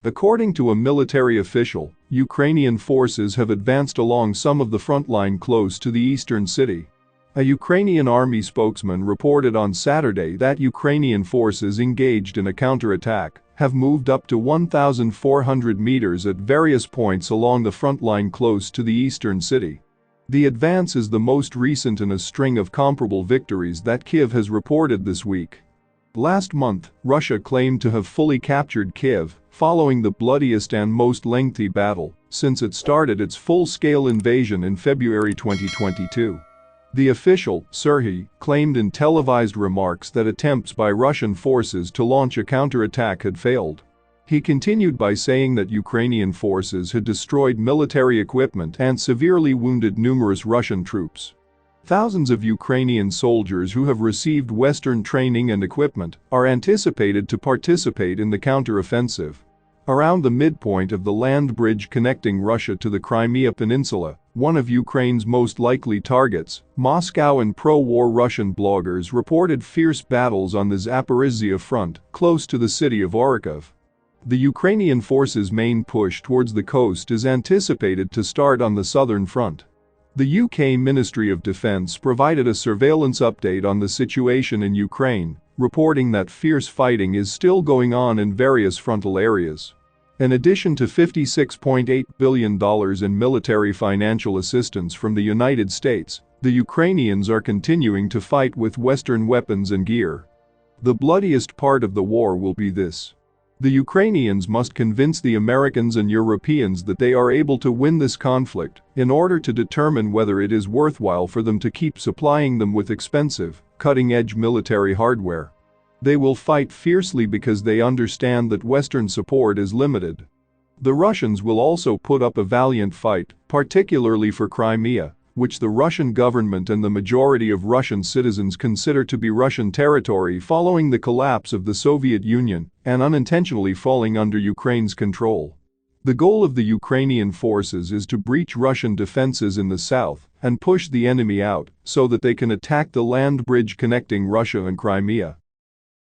According to a military official, Ukrainian forces have advanced along some of the front line close to the eastern city. A Ukrainian army spokesman reported on Saturday that Ukrainian forces engaged in a counterattack have moved up to 1,400 meters at various points along the front line close to the eastern city. The advance is the most recent in a string of comparable victories that Kyiv has reported this week. Last month, Russia claimed to have fully captured Kyiv, following the bloodiest and most lengthy battle since it started its full-scale invasion in February 2022. The official, Serhiy, claimed in televised remarks that attempts by Russian forces to launch a counterattack had failed. He continued by saying that Ukrainian forces had destroyed military equipment and severely wounded numerous Russian troops. Thousands of Ukrainian soldiers who have received Western training and equipment are anticipated to participate in the counteroffensive. Around the midpoint of the land bridge connecting Russia to the Crimea Peninsula, one of Ukraine's most likely targets, Moscow and pro-war Russian bloggers reported fierce battles on the Zaporizhzhia front, close to the city of Orikov. The Ukrainian forces' main push towards the coast is anticipated to start on the southern front. The UK Ministry of Defence provided a surveillance update on the situation in Ukraine, reporting that fierce fighting is still going on in various frontal areas. In addition to $56.8 billion in military financial assistance from the United States, the Ukrainians are continuing to fight with Western weapons and gear. The bloodiest part of the war will be this. The Ukrainians must convince the Americans and Europeans that they are able to win this conflict in order to determine whether it is worthwhile for them to keep supplying them with expensive, cutting-edge military hardware. They will fight fiercely because they understand that Western support is limited. The Russians will also put up a valiant fight, particularly for Crimea, which the Russian government and the majority of Russian citizens consider to be Russian territory following the collapse of the Soviet Union and unintentionally falling under Ukraine's control. The goal of the Ukrainian forces is to breach Russian defenses in the south and push the enemy out so that they can attack the land bridge connecting Russia and Crimea.